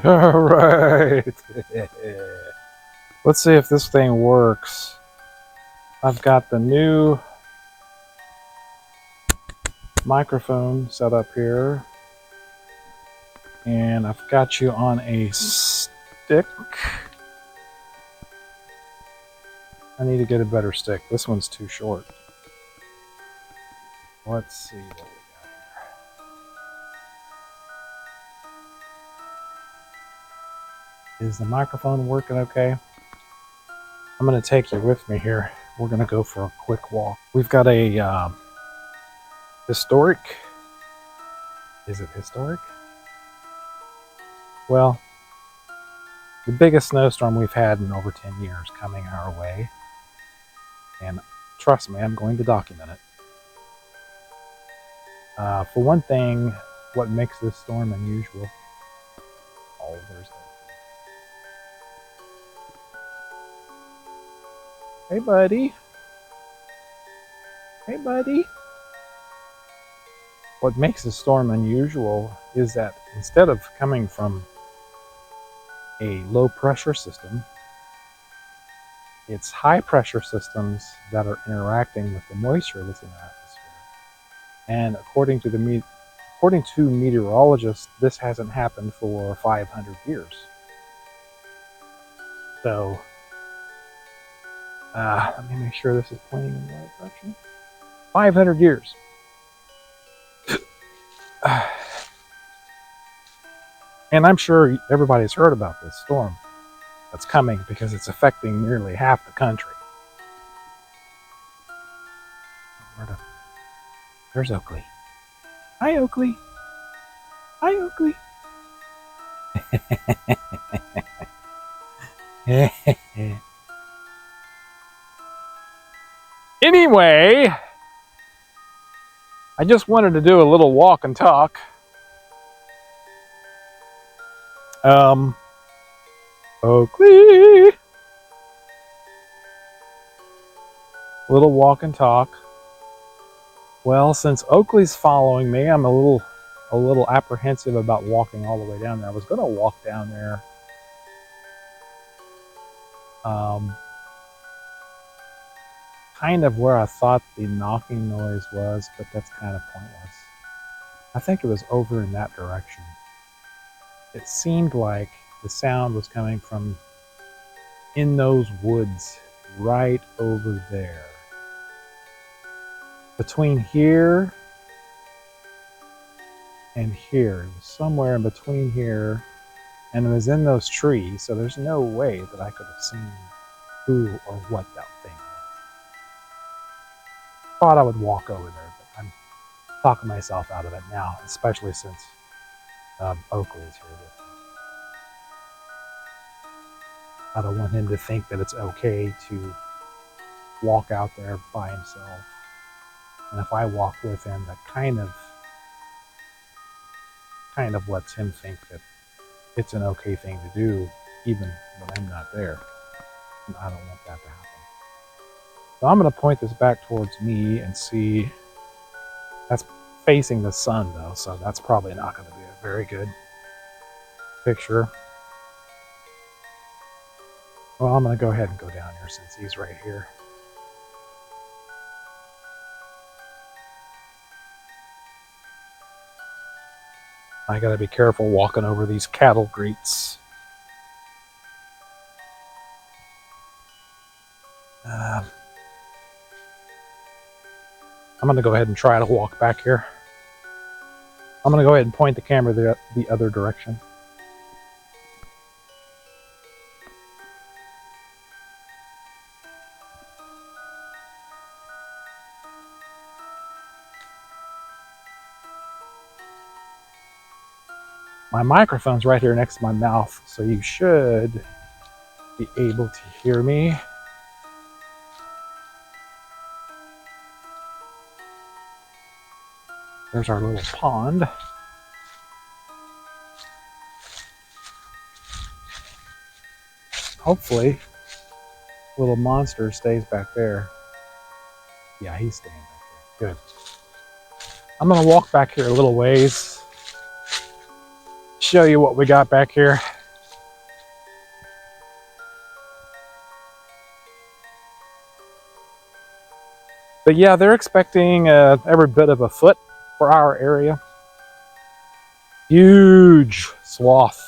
All right. Let's see if this thing works. I've got the new microphone set up here, and I've got you on a stick. I need to get a better stick. This one's too short. Let's see what we got here. Is the microphone working okay? I'm going to take you with me here. We're going to go for a quick walk. We've got a historic. Is it historic? Well, the biggest snowstorm we've had in over 10 years coming our way. And trust me, I'm going to document it. For one thing, what makes this storm unusual? Oh, there's Oakley. Hey, buddy. Hey, buddy. What makes this storm unusual is that instead of coming from a low pressure system, it's high pressure systems that are interacting with the moisture that's in the atmosphere. And according to meteorologists, this hasn't happened for 500 years. So, let me make sure this is pointing in the right direction. 500 years. And I'm sure everybody's heard about this storm that's coming because it's affecting nearly half the country. There's Oakley. Hi, Oakley. Hi, Oakley. Anyway, I just wanted to do a little walk and talk. Oakley. Little walk and talk. Well, since Oakley's following me, I'm a little apprehensive about walking all the way down there. I was going to walk down there. Kind of where I thought the knocking noise was, but that's kind of pointless. I think it was over in that direction. It seemed like the sound was coming from in those woods right over there. Between here and here. It was somewhere in between here, and it was in those trees, so there's no way that I could have seen who or what that thing was. Thought I would walk over there, but I'm talking myself out of it now, especially since Oakley is here with me. I don't want him to think that it's okay to walk out there by himself. And if I walk with him, that kind of lets him think that it's an okay thing to do, even when I'm not there. And I don't want that to happen. So I'm going to point this back towards me and see. That's facing the sun, though, so that's probably not going to be a very good picture. Well, I'm going to go ahead and go down here since he's right here. I got to be careful walking over these cattle grates. I'm going to go ahead and try to walk back here. I'm going to go ahead and point the camera the other direction. My microphone's right here next to my mouth, so you should be able to hear me. There's our little pond. Hopefully, little monster stays back there. Yeah, he's staying back there. Good. I'm going to walk back here a little ways, show you what we got back here. But yeah, they're expecting every bit of a foot for our area. Huge swath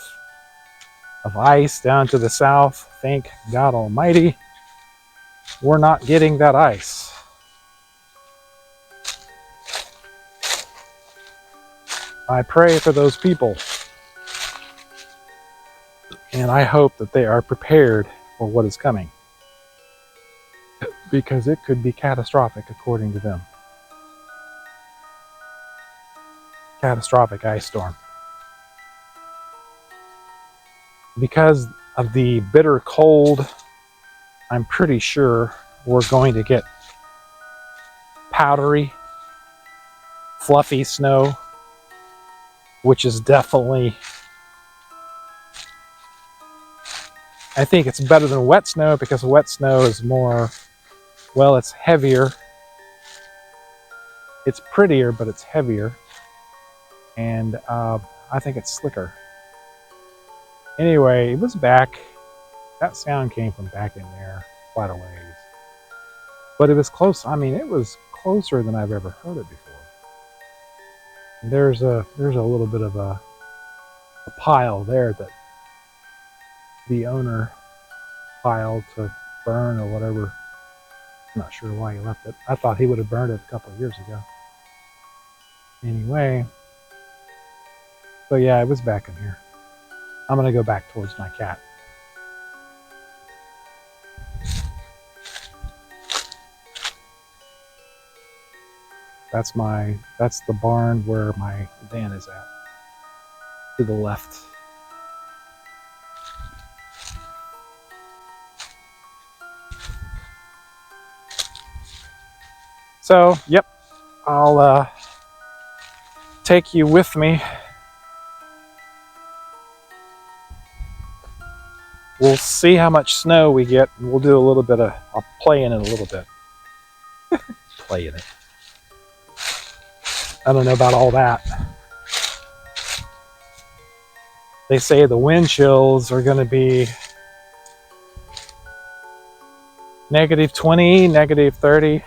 of ice down to the south. Thank God Almighty, we're not getting that ice. I pray for those people, and I hope that they are prepared for what is coming, because it could be catastrophic according to them. Catastrophic ice storm. Because of the bitter cold, I'm pretty sure we're going to get powdery, fluffy snow, which is definitely, I think it's better than wet snow, because wet snow is more, well, it's heavier. It's prettier, but it's heavier. And I think it's slicker. Anyway, it was back. That sound came from back in there quite a ways. But it was close. I mean, it was closer than I've ever heard it before. There's a little bit of a pile there that the owner piled to burn or whatever. I'm not sure why he left it. I thought he would have burned it a couple of years ago. Anyway, so yeah, it was back in here. I'm gonna go back towards my cat. That's the barn where my van is at, to the left. So, yep, I'll take you with me. We'll see how much snow we get, and we'll do a little bit of, I'll play in it a little bit. Play in it. I don't know about all that. They say the wind chills are going to be -20, -30.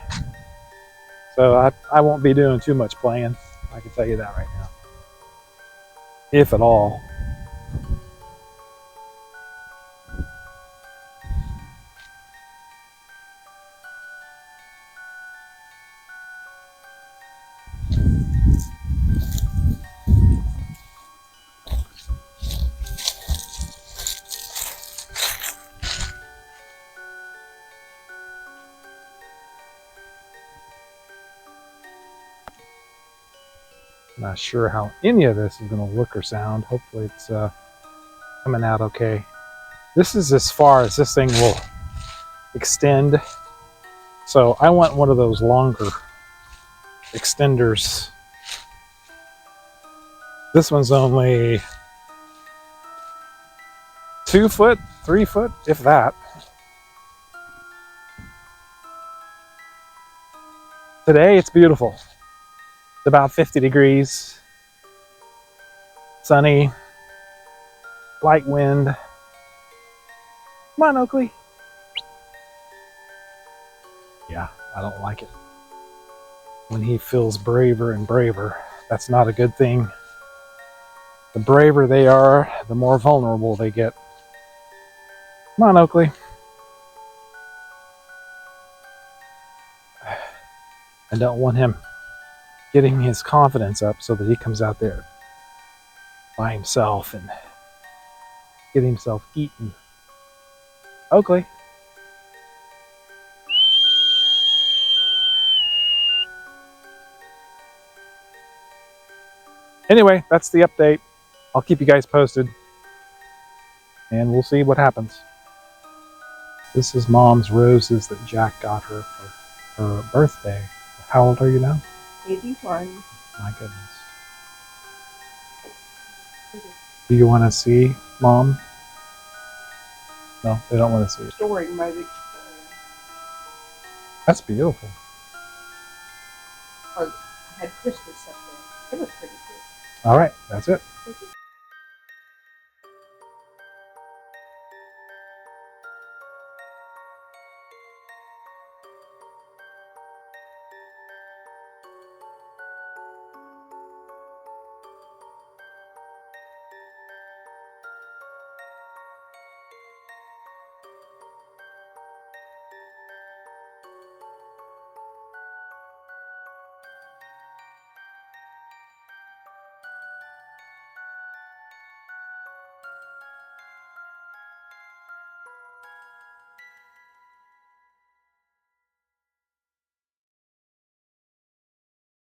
So I won't be doing too much playing. I can tell you that right now. If at all. Not sure how any of this is going to look or sound. Hopefully it's coming out okay. This is as far as this thing will extend. So I want one of those longer extenders. This one's only 2 foot, 3 foot, if that. Today it's beautiful. It's about 50 degrees, sunny, light wind. Come on, Oakley. Yeah, I don't like it. When he feels braver and braver, that's not a good thing. The braver they are, the more vulnerable they get. Come on, Oakley. I don't want him getting his confidence up so that he comes out there by himself and get himself eaten. Oakley. Anyway, that's the update. I'll keep you guys posted, and we'll see what happens. This is Mom's roses that Jack got her for her birthday. How old are you now? 81. My goodness. Do you want to see Mom? No, they don't want to see it. Storing my Victoria. That's beautiful. I had Christmas up there. It was pretty good. All right, that's it.